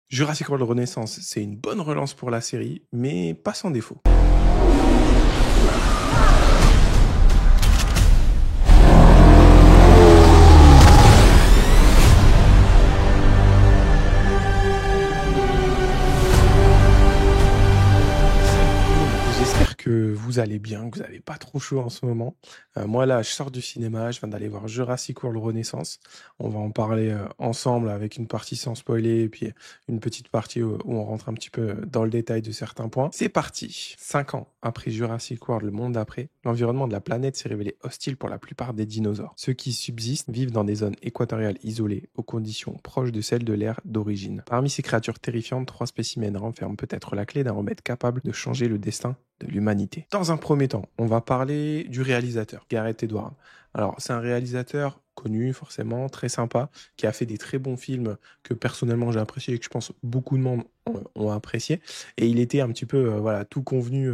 Jurassic World Renaissance, c'est une bonne relance pour la série, mais pas sans défaut. J'espère que vous allez bien, que vous n'avez pas trop chaud en ce moment. Moi là, je sors du cinéma, je viens d'aller voir Jurassic World Renaissance. On va en parler ensemble avec une partie sans spoiler et puis une petite partie où on rentre un petit peu dans le détail de certains points. C'est parti. 5 ans après Jurassic World, le monde d'après, l'environnement de la planète s'est révélé hostile pour la plupart des dinosaures. Ceux qui subsistent vivent dans des zones équatoriales isolées, aux conditions proches de celles de l'ère d'origine. Parmi ces créatures terrifiantes, 3 spécimens renferment peut-être la clé d'un remède capable de changer le destin de l'humanité. Dans un premier temps, on va parler du réalisateur, Gareth Edwards. Alors, c'est un réalisateur connu, forcément, très sympa, qui a fait des très bons films que personnellement j'ai apprécié et que je pense beaucoup de monde ont apprécié. Et il était un petit peu voilà, tout convenu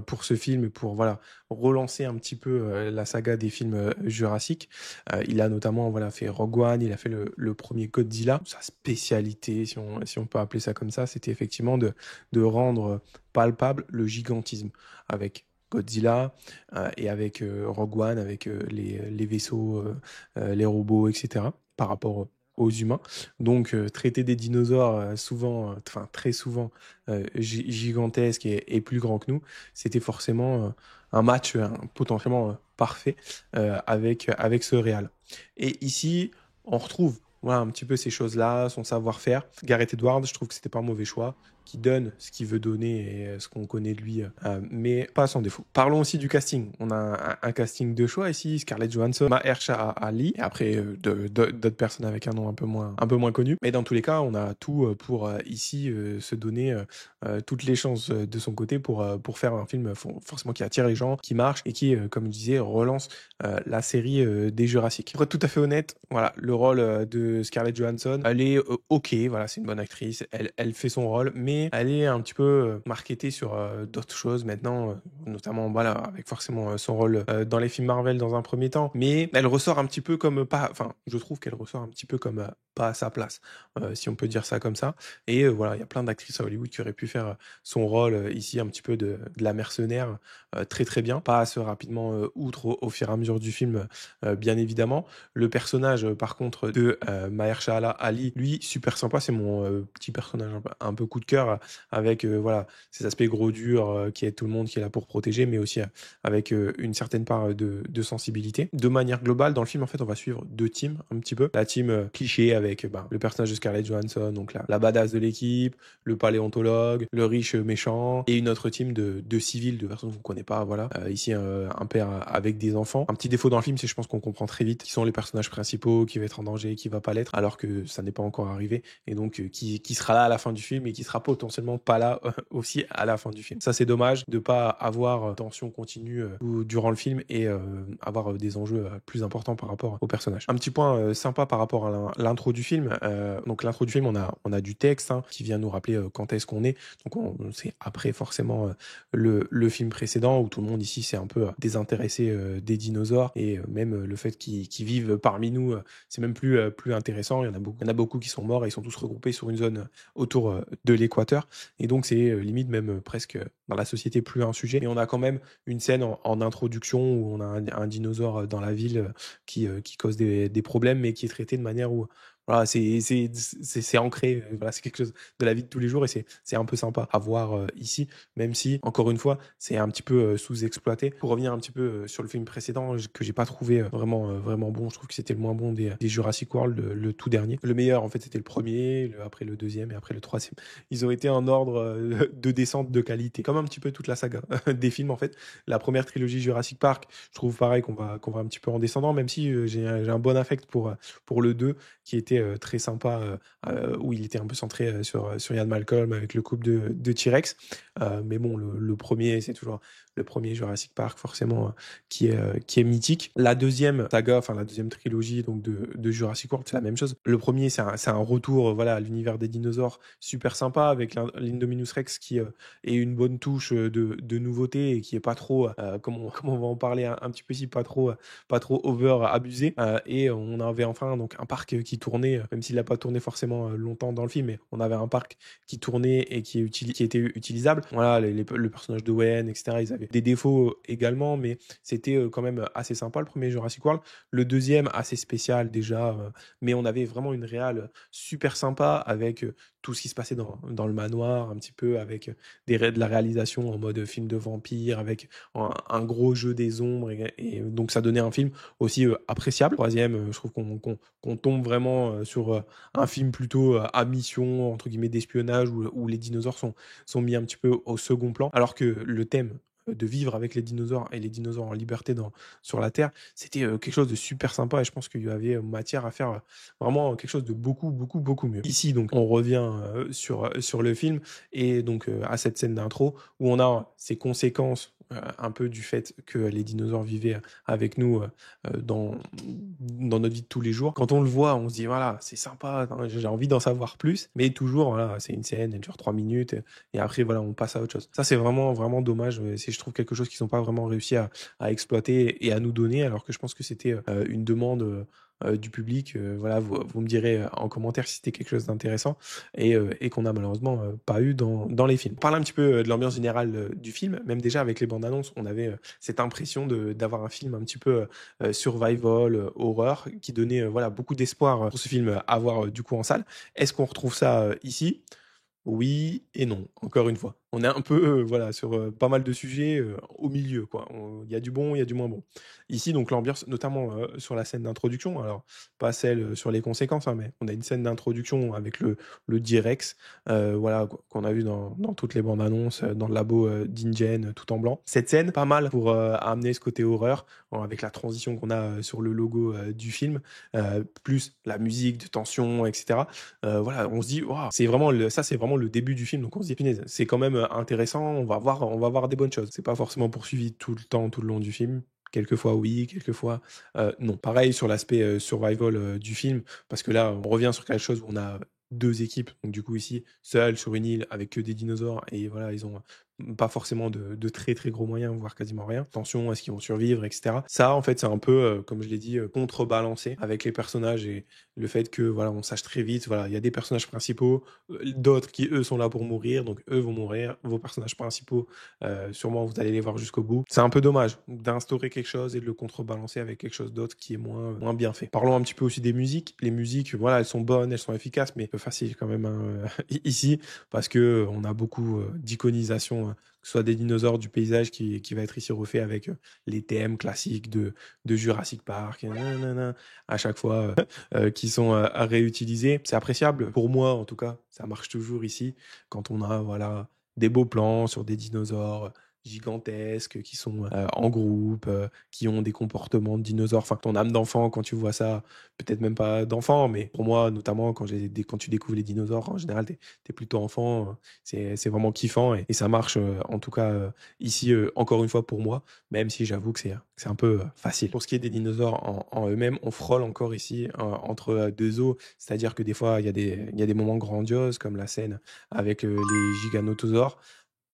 pour ce film et pour voilà, relancer un petit peu la saga des films Jurassic. Il a notamment voilà, fait Rogue One, il a fait le premier Godzilla. Sa spécialité, si on peut appeler ça comme ça, c'était effectivement de rendre palpable le gigantisme avec Godzilla et avec Rogue One, avec les vaisseaux, les robots, etc. par rapport aux humains. Donc traiter des dinosaures souvent, enfin très souvent gigantesques et plus grands que nous, c'était forcément un match potentiellement parfait avec ce réal. Et ici, on retrouve voilà, un petit peu ces choses-là, son savoir-faire. Gareth Edwards, je trouve que c'était pas un mauvais choix, qui donne ce qu'il veut donner et ce qu'on connaît de lui, mais pas sans défaut. Parlons aussi du casting. On a un casting de choix ici, Scarlett Johansson, Mahershala Ali, et après d'autres personnes avec un nom un peu moins connu. Mais dans tous les cas, on a tout pour ici se donner toutes les chances de son côté pour faire un film forcément qui attire les gens, qui marche et qui, comme je disais, relance la série des Jurassic. Pour être tout à fait honnête, voilà, le rôle de Scarlett Johansson, elle est ok, voilà, c'est une bonne actrice, elle fait son rôle, mais elle est un petit peu marketée sur d'autres choses maintenant, notamment voilà, avec forcément son rôle dans les films Marvel dans un premier temps, mais elle ressort un petit peu comme pas, enfin, je trouve qu'elle ressort un petit peu comme pas à sa place, si on peut dire ça comme ça. Et voilà, il y a plein d'actrices à Hollywood qui auraient pu faire son rôle ici un petit peu de la mercenaire très très bien, passe rapidement outre au fur et à mesure du film, bien évidemment. Le personnage par contre de Mahershala Ali, lui super sympa, c'est mon petit personnage un peu coup de cœur avec voilà ces aspects gros durs qui est tout le monde qui est là pour protéger, mais aussi avec une certaine part de sensibilité. De manière globale, dans le film en fait on va suivre deux teams un petit peu. La team cliché avec le personnage de Scarlett Johansson, donc la badass de l'équipe, le paléontologue, le riche méchant, et une autre team de civils, de personnes qu'on connaît pas, voilà. Ici, un père avec des enfants. Un petit défaut dans le film, c'est je pense qu'on comprend très vite qui sont les personnages principaux, qui va être en danger, qui va pas l'être, alors que ça n'est pas encore arrivé, et donc qui sera là à la fin du film et qui sera potentiellement pas là aussi à la fin du film. Ça, c'est dommage de pas avoir tension continue durant le film et avoir des enjeux plus importants par rapport aux personnages. Un petit point sympa par rapport à l'intro du film. Donc l'intro du film, on a du texte qui vient nous rappeler quand est-ce qu'on est. Donc c'est après forcément le film précédent où tout le monde ici s'est un peu désintéressé des dinosaures et même le fait qu'ils vivent parmi nous, c'est même plus intéressant. Il y en a beaucoup qui sont morts et ils sont tous regroupés sur une zone autour de l'équateur. Et donc c'est limite même presque dans la société plus un sujet. Et on a quand même une scène en introduction où on a un dinosaure dans la ville qui cause des problèmes, mais qui est traité de manière où voilà, c'est ancré, voilà, c'est quelque chose de la vie de tous les jours et c'est un peu sympa à voir ici, même si, encore une fois, c'est un petit peu sous-exploité. Pour revenir un petit peu sur le film précédent, que j'ai pas trouvé vraiment bon, je trouve que c'était le moins bon des Jurassic World, le tout dernier. Le meilleur, en fait, c'était le premier, après le deuxième et après le troisième. Ils ont été en ordre de descente de qualité, comme un petit peu toute la saga des films, en fait. La première trilogie Jurassic Park, je trouve pareil qu'on va un petit peu en descendant, même si j'ai un bon affect pour le 2, qui était très sympa, où il était un peu centré sur Ian Malcolm avec le couple de T-Rex. Mais bon, le premier, c'est toujours le premier Jurassic Park, forcément, qui est mythique. La deuxième saga, enfin la deuxième trilogie donc de Jurassic World, c'est la même chose. Le premier, c'est un retour voilà, à l'univers des dinosaures super sympa, avec l'Indominus Rex qui est une bonne touche de nouveauté et qui est pas trop, comme on va en parler un petit peu ici, pas trop over abusé. Et on avait enfin donc un parc qui tournait tournait, même s'il n'a pas tourné forcément longtemps dans le film, mais on avait un parc qui tournait et qui était utilisable. Voilà, le personnage de Wayne, etc., ils avaient des défauts également, mais c'était quand même assez sympa le premier Jurassic World. Le deuxième, assez spécial déjà, mais on avait vraiment une réal super sympa avec tout ce qui se passait dans le manoir, un petit peu avec de la réalisation en mode film de vampire, avec un gros jeu des ombres, et donc ça donnait un film aussi appréciable. Troisième, je trouve qu'on tombe vraiment sur un film plutôt à mission, entre guillemets, d'espionnage, où les dinosaures sont mis un petit peu au second plan, alors que le thème de vivre avec les dinosaures et les dinosaures en liberté sur la Terre, c'était quelque chose de super sympa, et je pense qu'il y avait matière à faire vraiment quelque chose de beaucoup, beaucoup, beaucoup mieux. Ici, donc, on revient sur le film, et donc à cette scène d'intro où on a ces conséquences un peu du fait que les dinosaures vivaient avec nous dans notre vie de tous les jours. Quand on le voit, on se dit, voilà, c'est sympa, hein, j'ai envie d'en savoir plus, mais toujours, voilà, c'est une scène, elle dure 3 minutes, et après, voilà, on passe à autre chose. Ça, c'est vraiment, vraiment dommage. C'est, je trouve, quelque chose qu'ils n'ont pas vraiment réussi à exploiter et à nous donner, alors que je pense que c'était une demande du public. Voilà, vous me direz en commentaire si c'était quelque chose d'intéressant, et qu'on a malheureusement pas eu dans les films. On parle un petit peu de l'ambiance générale du film. Même déjà avec les bandes annonces, on avait cette impression d'avoir un film un petit peu survival, horreur, qui donnait voilà, beaucoup d'espoir pour ce film à voir du coup en salle. Est-ce qu'on retrouve ça ici? Oui et non, encore une fois. On est un peu voilà, sur pas mal de sujets au milieu, quoi. Il y a du bon, il y a du moins bon. Ici, donc l'ambiance, notamment sur la scène d'introduction, alors pas celle sur les conséquences, hein, mais on a une scène d'introduction avec le T-Rex, voilà, qu'on a vu dans toutes les bandes annonces, dans le labo d'InGen, tout en blanc. Cette scène, pas mal pour amener ce côté horreur, avec la transition qu'on a sur le logo du film, plus la musique de tension, etc. Voilà, on se dit, waouh, ça c'est vraiment le début du film, donc on se dit, punaise, c'est quand même intéressant, on va voir des bonnes choses. C'est pas forcément poursuivi tout le temps, tout le long du film. Quelquefois oui, quelquefois non. Pareil sur l'aspect survival du film, parce que là, on revient sur quelque chose où on a deux équipes, donc du coup ici, seuls sur une île avec que des dinosaures, et voilà, ils ont pas forcément de très très gros moyens, voire quasiment rien. Attention, est-ce qu'ils vont survivre, etc. Ça, en fait, c'est un peu, comme je l'ai dit, contrebalancé avec les personnages, et le fait que voilà, on sache très vite, voilà, il y a des personnages principaux, d'autres qui eux sont là pour mourir, donc eux vont mourir. Vos personnages principaux, sûrement vous allez les voir jusqu'au bout. C'est un peu dommage d'instaurer quelque chose et de le contrebalancer avec quelque chose d'autre qui est moins bien fait. Parlons un petit peu aussi des musiques. Les musiques, voilà, elles sont bonnes, elles sont efficaces, mais un peu facile quand même hein, ici, parce que on a beaucoup d'iconisation, que ce soit des dinosaures, du paysage qui va être ici refait avec les thèmes classiques de Jurassic Park, nanana, à chaque fois, qui sont réutilisés. C'est appréciable. Pour moi, en tout cas, ça marche toujours ici, quand on a voilà, des beaux plans sur des dinosaures gigantesques qui sont en groupe, qui ont des comportements de dinosaures. Enfin, ton âme d'enfant, quand tu vois ça, peut-être même pas d'enfant, mais pour moi, notamment, quand tu découvres les dinosaures, en général, t'es plutôt enfant. C'est vraiment kiffant, et ça marche, en tout cas, ici, encore une fois, pour moi, même si j'avoue que c'est un peu facile. Pour ce qui est des dinosaures en eux-mêmes, on frôle encore ici entre deux eaux, c'est-à-dire que des fois, il y a des moments grandioses, comme la scène avec les giganotosaures,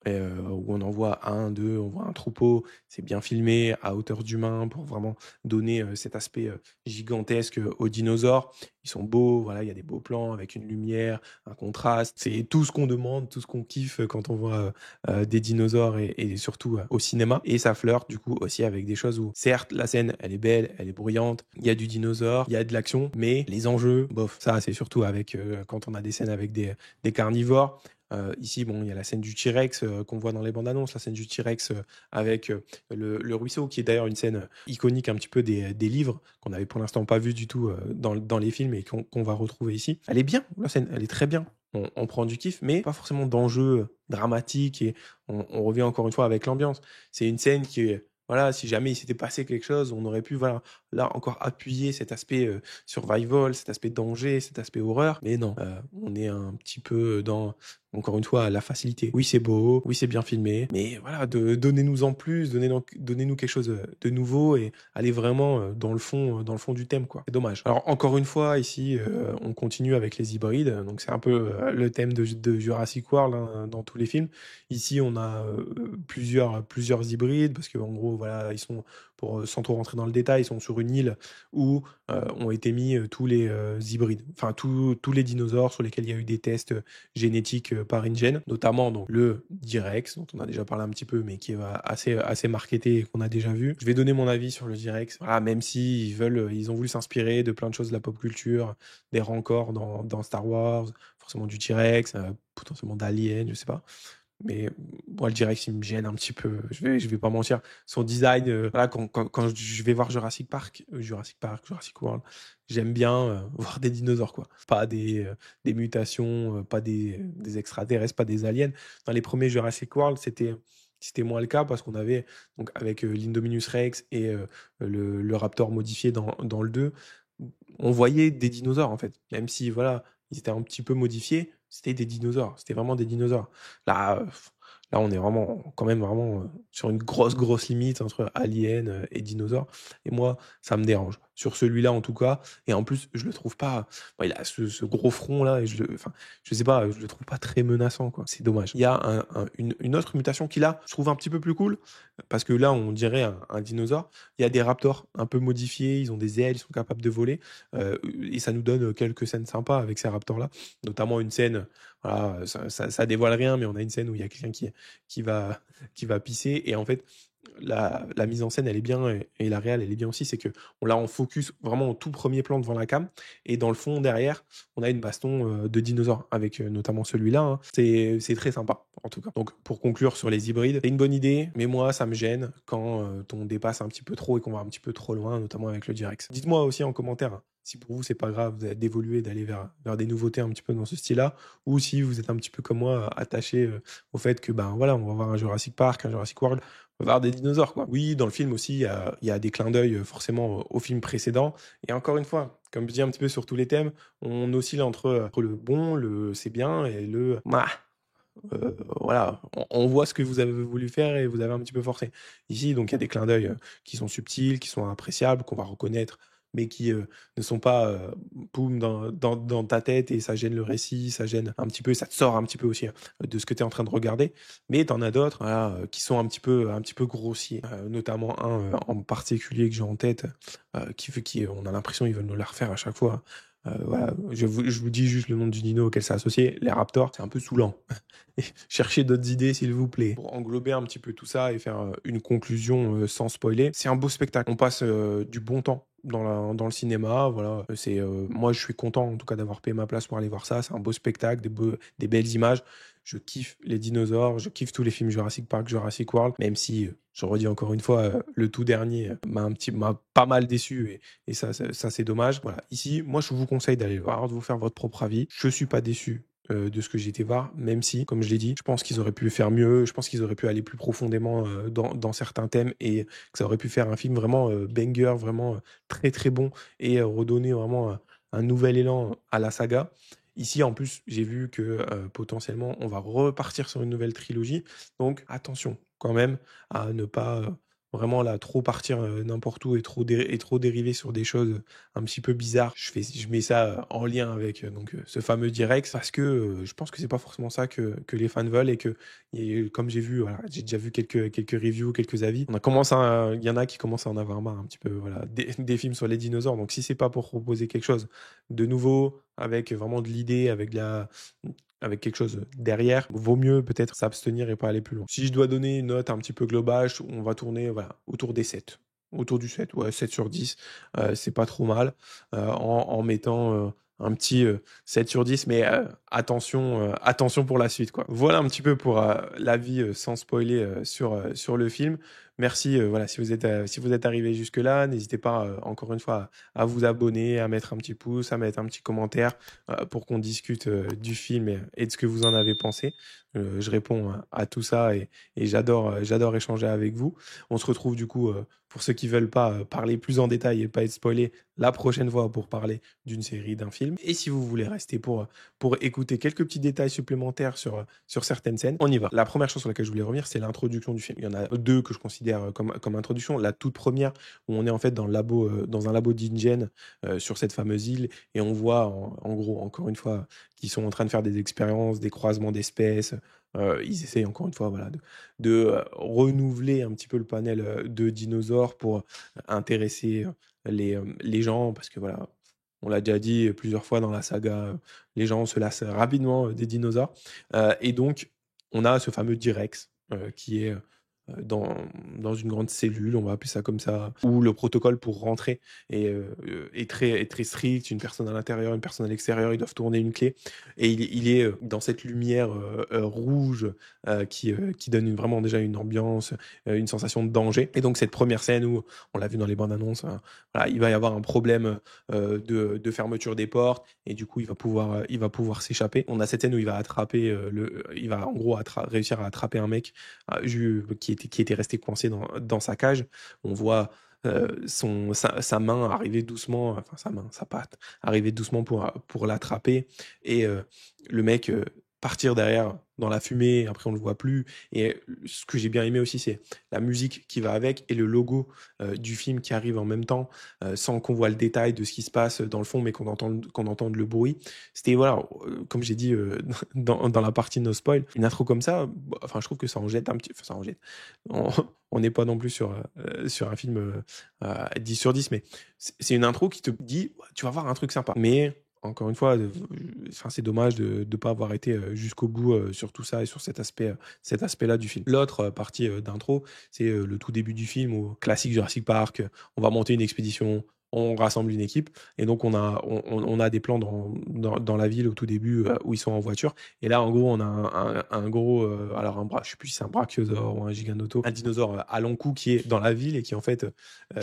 où on en voit un, deux, on voit un troupeau, c'est bien filmé à hauteur d'humain pour vraiment donner cet aspect gigantesque aux dinosaures. Ils sont beaux, voilà, il y a des beaux plans avec une lumière, un contraste. C'est tout ce qu'on demande, tout ce qu'on kiffe quand on voit des dinosaures, et surtout au cinéma. Et ça flirte du coup aussi avec des choses où, certes, la scène, elle est belle, elle est bruyante, il y a du dinosaure, il y a de l'action, mais les enjeux, bof, ça c'est surtout avec quand on a des scènes avec des carnivores. Ici, bon, il y a la scène du T-Rex qu'on voit dans les bandes annonces, la scène du T-Rex avec le ruisseau, qui est d'ailleurs une scène iconique un petit peu des livres, qu'on n'avait pour l'instant pas vu du tout dans les films, et qu'on va retrouver ici. Elle est bien, la scène, elle est très bien. On prend du kiff, mais pas forcément d'enjeu dramatique, et on revient encore une fois avec l'ambiance. C'est une scène qui est, voilà, si jamais il s'était passé quelque chose, on aurait pu, voilà, là encore appuyer cet aspect survival, cet aspect danger, cet aspect horreur. Mais non, on est un petit peu dans, encore une fois, la facilité. Oui, c'est beau, oui, c'est bien filmé, mais voilà, donnez-nous en plus, donnez-nous quelque chose de nouveau, et allez vraiment dans le fond du thème, quoi. C'est dommage. Alors, encore une fois, ici, on continue avec les hybrides, donc c'est un peu le thème de Jurassic World hein, dans tous les films. Ici, on a plusieurs hybrides, parce que en gros, voilà, ils sont sans trop rentrer dans le détail, ils sont sur une île où ont été mis tous les hybrides, enfin tous les dinosaures sur lesquels il y a eu des tests génétiques par InGen, notamment donc, le T-Rex, dont on a déjà parlé un petit peu, mais qui est assez marketé et qu'on a déjà vu. Je vais donner mon avis sur le T-Rex. Voilà, même si ils ont voulu s'inspirer de plein de choses de la pop culture, des rancors dans Star Wars, forcément du T-Rex, potentiellement d'Alien, je sais pas. Mais moi, le T-Rex, il me gêne un petit peu. Je vais pas mentir. Son design, voilà, quand je vais voir Jurassic World, j'aime bien voir des dinosaures, quoi. Pas des mutations, pas des extraterrestres, pas des aliens. Dans les premiers Jurassic World, c'était moins le cas parce qu'on avait, donc, avec l'Indominus Rex et le Raptor modifié dans le 2, on voyait des dinosaures, en fait. Même si, voilà, ils étaient un petit peu modifiés, c'était des dinosaures. C'était vraiment des dinosaures. Là, là, on est vraiment, quand même, vraiment sur une grosse limite entre alien et dinosaure. Et moi, ça me dérange. Sur celui-là, en tout cas. Et en plus, je le trouve pas. Bon, il a ce gros front là, et enfin, je sais pas, je le trouve pas très menaçant, quoi. C'est dommage. Il y a une autre mutation qui là, je trouve un petit peu plus cool, parce que là, on dirait un dinosaure. Il y a des raptors un peu modifiés, ils ont des ailes, ils sont capables de voler, et ça nous donne quelques scènes sympas avec ces raptors-là, notamment une scène, voilà, ça dévoile rien, mais on a une scène où il y a quelqu'un qui va pisser, et en fait, la mise en scène, elle est bien, et la réal, elle est bien aussi, c'est que on l'a en focus vraiment au tout premier plan devant la cam, et dans le fond, derrière, on a une baston de dinosaures, avec notamment celui-là, hein. C'est très sympa, en tout cas. Donc, pour conclure sur les hybrides, c'est une bonne idée, mais moi, ça me gêne quand on dépasse un petit peu trop et qu'on va un petit peu trop loin, notamment avec le T-Rex. Dites-moi aussi en commentaire, hein, si pour vous, c'est pas grave d'évoluer, d'aller vers des nouveautés un petit peu dans ce style-là, ou si vous êtes un petit peu comme moi, attaché au fait que, ben voilà, on va voir un Jurassic Park, un Jurassic World, on va voir des dinosaures, quoi. Oui, dans le film aussi, il y a des clins d'œil forcément au film précédent. Et encore une fois, comme je dis un petit peu sur tous les thèmes, on oscille entre le bon, le c'est bien, et le bah, voilà, on voit ce que vous avez voulu faire et vous avez un petit peu forcé. Ici, donc, il y a des clins d'œil qui sont subtils, qui sont appréciables, qu'on va reconnaître, mais qui ne sont pas poum dans ta tête, et ça gêne le récit, ça gêne un petit peu, ça te sort un petit peu aussi de ce que tu es en train de regarder. Mais t'en as d'autres, voilà, qui sont un petit peu grossiers. Notamment un en particulier que j'ai en tête, on a l'impression qu'ils veulent nous la refaire à chaque fois. Voilà, je vous dis juste le nom du dino auquel c'est associé, les raptors, c'est un peu saoulant. Cherchez d'autres idées, s'il vous plaît. Pour englober un petit peu tout ça et faire une conclusion sans spoiler, c'est un beau spectacle. On passe du bon temps dans le cinéma. Voilà, moi, je suis content en tout cas d'avoir payé ma place pour aller voir ça. C'est un beau spectacle, des belles images. Je kiffe les dinosaures, je kiffe tous les films Jurassic Park, Jurassic World, même si, je redis encore une fois, le tout dernier m'a pas mal déçu, et ça c'est dommage. Voilà, ici, moi je vous conseille d'aller le voir, de vous faire votre propre avis. Je suis pas déçu de ce que j'ai été voir, même si, comme je l'ai dit, je pense qu'ils auraient pu faire mieux, je pense qu'ils auraient pu aller plus profondément dans certains thèmes, et que ça aurait pu faire un film vraiment banger, vraiment très très bon, et redonner vraiment un nouvel élan à la saga. Ici, en plus, j'ai vu que potentiellement, on va repartir sur une nouvelle trilogie. Donc, attention quand même à ne pas vraiment là trop partir n'importe où, et trop dériver sur des choses un petit peu bizarres. Je mets ça en lien avec ce fameux T-Rex, parce que je pense que c'est pas forcément ça que les fans veulent, et comme j'ai vu, voilà, j'ai déjà vu quelques reviews, quelques avis. Il y en a qui commencent à en avoir marre un petit peu, voilà, des films sur les dinosaures. Donc, si c'est pas pour proposer quelque chose de nouveau, avec vraiment de l'idée, avec quelque chose derrière, vaut mieux peut-être s'abstenir et pas aller plus loin. Si je dois donner une note un petit peu globale, on va tourner, voilà, autour des 7. Autour du 7, ouais, 7 sur 10, c'est pas trop mal, en mettant un petit 7 sur 10, mais attention pour la suite, quoi. Voilà un petit peu pour l'avis sans spoiler sur le film. Merci, voilà, si vous êtes arrivé jusque-là, n'hésitez pas encore une fois à vous abonner, à mettre un petit pouce, à mettre un petit commentaire pour qu'on discute du film et de ce que vous en avez pensé. Je réponds à tout ça, et j'adore échanger avec vous. On se retrouve du coup, pour ceux qui veulent pas parler plus en détail et pas être spoilés, la prochaine fois pour parler d'une série, d'un film. Et si vous voulez rester pour écouter quelques petits détails supplémentaires sur certaines scènes, on y va. La première chose sur laquelle je voulais revenir, c'est l'introduction du film. Il y en a deux que je considère considère comme introduction. La toute première, où on est en fait dans le labo, dans un labo d'InGen, sur cette fameuse île, et on voit en gros, encore une fois, qu'ils sont en train de faire des expériences, des croisements d'espèces. Ils essayent encore une fois, voilà, de renouveler un petit peu le panel de dinosaures pour intéresser les gens, parce que voilà, on l'a déjà dit plusieurs fois dans la saga, les gens se lassent rapidement des dinosaures. Et donc, on a ce fameux T-Rex qui est dans, dans une grande cellule, on va appeler ça comme ça, où le protocole pour rentrer est très strict. Une personne à l'intérieur, une personne à l'extérieur, ils doivent tourner une clé. Et il est dans cette lumière rouge qui donne vraiment déjà une ambiance, une sensation de danger. Et donc cette première scène où, on l'a vu dans les bandes annonces, voilà, il va y avoir un problème de fermeture des portes, et du coup il va pouvoir s'échapper. On a cette scène où il va attraper, il va en gros réussir à attraper un mec qui était resté coincé dans sa cage. On voit sa main arriver doucement, enfin sa patte arriver doucement pour l'attraper, et le mec partir derrière dans la fumée. Après on le voit plus. Et ce que j'ai bien aimé aussi, c'est la musique qui va avec, et le logo du film qui arrive en même temps, sans qu'on voit le détail de ce qui se passe dans le fond, mais qu'on entende le bruit. C'était, voilà, comme j'ai dit dans la partie no spoil, une intro comme ça, enfin je trouve que ça en jette un petit, enfin, ça en jette. On on n'est pas non plus sur un film 10 sur 10, mais c'est une intro qui te dit, ouais, tu vas voir un truc sympa. Mais encore une fois, enfin, c'est dommage de ne pas avoir été jusqu'au bout sur tout ça et sur cet aspect-là du film. L'autre partie d'intro, c'est le tout début du film, où classique Jurassic Park, on va monter une expédition, on rassemble une équipe, et donc on a des plans dans la ville au tout début où ils sont en voiture. Et là, en gros, on a un gros, alors je sais plus si c'est un brachiosaure ou un giganoto, un dinosaure à long cou qui est dans la ville, et qui en fait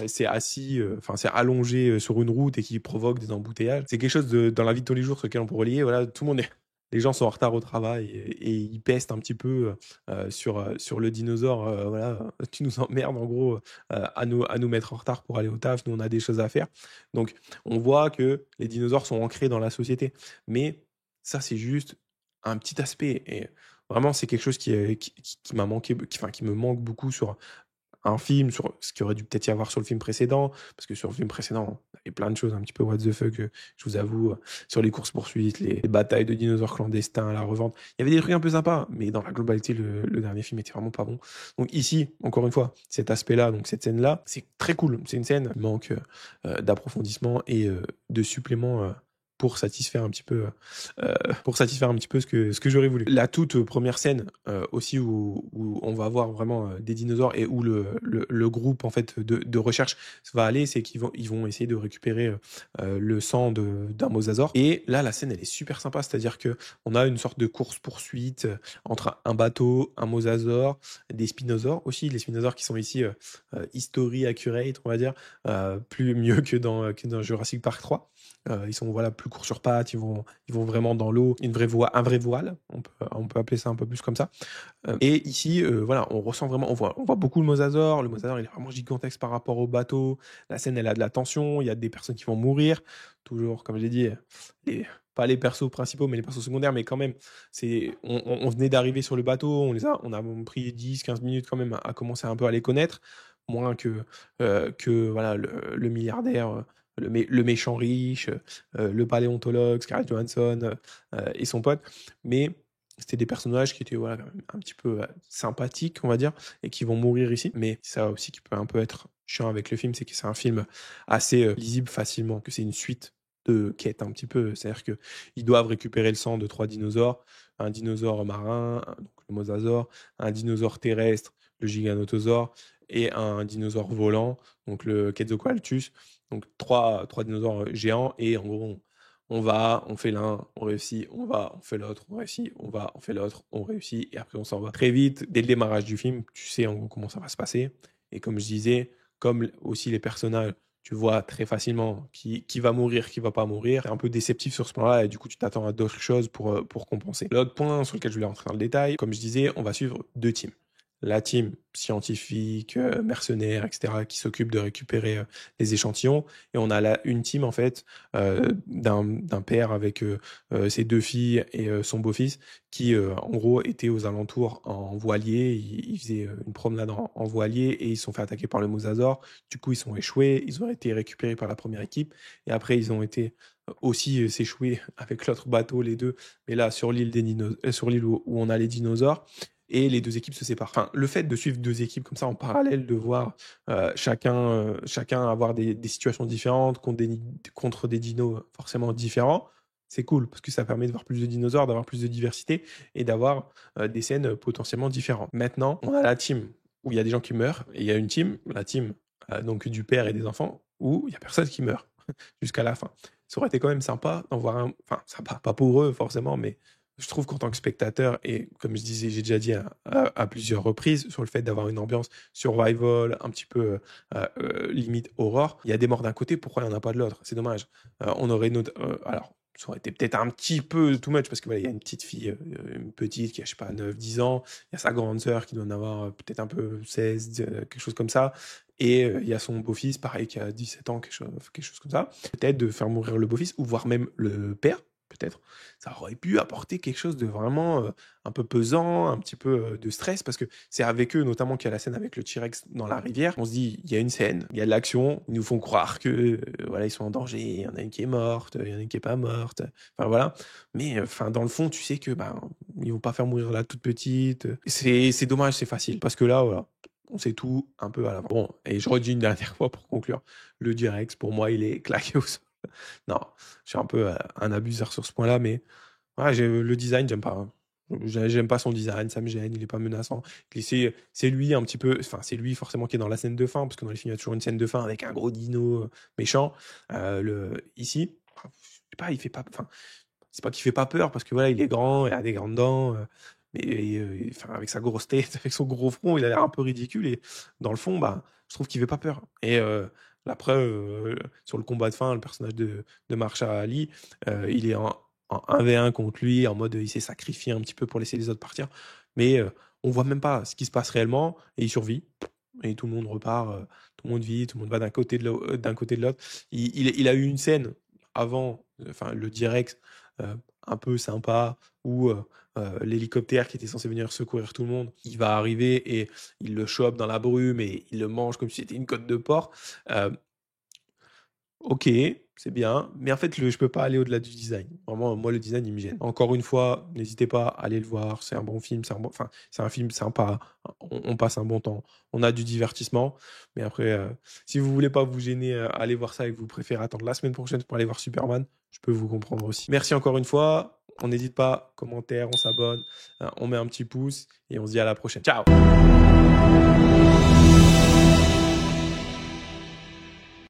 s'est assis, enfin c'est allongé sur une route, et qui provoque des embouteillages. C'est quelque chose dans la vie de tous les jours sur lequel on peut relier. Voilà, tout le monde est les gens sont en retard au travail, et ils pestent un petit peu sur le dinosaure. Voilà, tu nous emmerdes en gros à nous mettre en retard pour aller au taf. Nous, on a des choses à faire. Donc, on voit que les dinosaures sont ancrés dans la société. Mais ça, c'est juste un petit aspect. Et vraiment, c'est quelque chose qui m'a manqué, enfin, qui me manque beaucoup sur un film, sur ce qu'il aurait dû peut-être y avoir sur le film précédent, parce que sur le film précédent, il y avait plein de choses un petit peu what the fuck, je vous avoue, sur les courses-poursuites, les batailles de dinosaures clandestins, la revente. Il y avait des trucs un peu sympas, mais dans la globalité, le dernier film était vraiment pas bon. Donc ici, encore une fois, cet aspect-là, donc cette scène-là, c'est très cool. C'est une scène qui manque d'approfondissement et de supplément pour satisfaire un petit peu ce que j'aurais voulu. La toute première scène aussi, où on va voir vraiment des dinosaures, et où le groupe en fait de recherche va aller, c'est ils vont essayer de récupérer le sang d'un mosasaure. Et là, la scène, elle est super sympa, c'est-à-dire que on a une sorte de course-poursuite entre un bateau, un mosasaure, des spinosaures aussi, les spinosaures qui sont ici history accurate, on va dire, plus mieux que dans Jurassic Park 3. Ils sont, voilà, plus courts sur pattes, ils vont vraiment dans l'eau, un vrai voile, on peut appeler ça un peu plus comme ça. Et ici, voilà, on ressent vraiment, on voit beaucoup le mosasaure. Le mosasaure, il est vraiment gigantesque par rapport au bateau. La scène, elle a de la tension, il y a des personnes qui vont mourir. Toujours, comme j'ai dit, pas les persos principaux, mais les persos secondaires, mais quand même, on venait d'arriver sur le bateau, on a pris 10-15 minutes quand même à commencer un peu à les connaître, moins que voilà, le milliardaire, le méchant riche, le paléontologue, Scarlett Johansson et son pote. Mais c'était des personnages qui étaient, voilà, quand même un petit peu sympathiques, on va dire, et qui vont mourir ici. Mais ça aussi qui peut un peu être chiant avec le film, c'est que c'est un film assez lisible facilement, que c'est une suite de quêtes un petit peu. C'est-à-dire qu'ils doivent récupérer le sang de 3 dinosaures, un dinosaure marin, donc le mosasaure, un dinosaure terrestre, le giganotosaure, et un dinosaure volant, donc le Quetzalcoatlus. Donc trois dinosaures géants, et en gros, on fait l'un, on réussit, on fait l'autre, on réussit, on fait l'autre, on réussit, et après on s'en va. Très vite, dès le démarrage du film, tu sais en gros comment ça va se passer. Et comme je disais, comme aussi les personnages, tu vois très facilement qui va mourir, qui va pas mourir. C'est un peu déceptif sur ce plan-là, et du coup tu t'attends à d'autres choses pour compenser. L'autre point sur lequel je voulais rentrer dans le détail, comme je disais, on va suivre 2 teams. la team scientifique, mercenaire, etc., qui s'occupe de récupérer les échantillons. Et on a une team, en fait, d'un père avec ses 2 filles et son beau-fils, qui, en gros, étaient aux alentours en voilier. Ils faisaient une promenade en voilier et ils se sont fait attaquer par le mosasaur. Du coup, ils sont échoués. Ils ont été récupérés par la première équipe. Et après, ils ont été aussi s'échouer avec l'autre bateau, les deux, mais là, sur l'île sur l'île où on a les dinosaures. Et les 2 équipes se séparent. Enfin, le fait de suivre 2 équipes comme ça en parallèle, de voir chacun avoir des situations différentes contre des dinos forcément différents, c'est cool parce que ça permet de voir plus de dinosaures, d'avoir plus de diversité et d'avoir des scènes potentiellement différentes. Maintenant, on a la team où il y a des gens qui meurent et il y a une team, la team donc du père et des enfants, où il y a personne qui meurt jusqu'à la fin. Ça aurait été quand même sympa d'en voir un, enfin sympa, pas pour eux forcément, mais je trouve qu'en tant que spectateur, et comme je disais, j'ai déjà dit à plusieurs reprises, sur le fait d'avoir une ambiance survival, un petit peu limite horror, il y a des morts d'un côté, pourquoi il n'y en a pas de l'autre? C'est dommage. On aurait alors, ça aurait été peut-être un petit peu too much, parce que voilà, il y a une petite fille, une petite qui a, je sais pas, 9-10 ans, il y a sa grande sœur qui doit en avoir peut-être un peu 16, quelque chose comme ça, et il y a son beau-fils, pareil, qui a 17 ans, quelque chose comme ça. Peut-être de faire mourir le beau-fils, ou voire même le père, peut-être. Ça aurait pu apporter quelque chose de vraiment un peu pesant, un petit peu de stress, parce que c'est avec eux, notamment, qu'il y a la scène avec le T-Rex dans la rivière. On se dit, il y a une scène, il y a de l'action, ils nous font croire que voilà, ils sont en danger, il y en a une qui est morte, il y en a une qui est pas morte, enfin voilà. Mais enfin, dans le fond, tu sais que ils vont pas faire mourir la toute petite. C'est dommage, c'est facile, parce que là, voilà, on sait tout un peu à l'avance. Bon, et je redis une dernière fois pour conclure, le T-Rex, pour moi, il est claqué au sol. Non, je suis un peu un abuseur sur ce point-là, mais ouais, le design, j'aime pas. J'aime pas son design, ça me gêne, il est pas menaçant. Et c'est lui un petit peu, enfin c'est lui forcément qui est dans la scène de fin, parce que dans les films il y a toujours une scène de fin avec un gros dino méchant. Ici, je sais pas, il fait pas, enfin c'est pas qu'il fait pas peur parce que voilà il est grand, il a des grandes dents, mais enfin avec sa grosse tête, avec son gros front, il a l'air un peu ridicule et dans le fond, bah je trouve qu'il fait pas peur. Et après sur le combat de fin, le personnage de Mahershala Ali, il est en 1v1 contre lui, en mode il s'est sacrifié un petit peu pour laisser les autres partir, mais on voit même pas ce qui se passe réellement et il survit. Et tout le monde repart, tout le monde vit, tout le monde va d'un côté de l'autre. Il a eu une scène avant, enfin le direct, un peu sympa, où l'hélicoptère qui était censé venir secourir tout le monde, il va arriver et il le chope dans la brume et il le mange comme si c'était une côte de porc. Euh, OK, c'est bien, mais en fait, je peux pas aller au-delà du design. Vraiment, moi, le design, il me gêne. Encore une fois, n'hésitez pas à aller le voir. C'est un bon film, enfin, c'est un film sympa. On passe un bon temps. On a du divertissement. Mais après, si vous voulez pas vous gêner à aller voir ça et que vous préférez attendre la semaine prochaine pour aller voir Superman, je peux vous comprendre aussi. Merci encore une fois. On n'hésite pas, commentaire, on s'abonne, on met un petit pouce et on se dit à la prochaine. Ciao!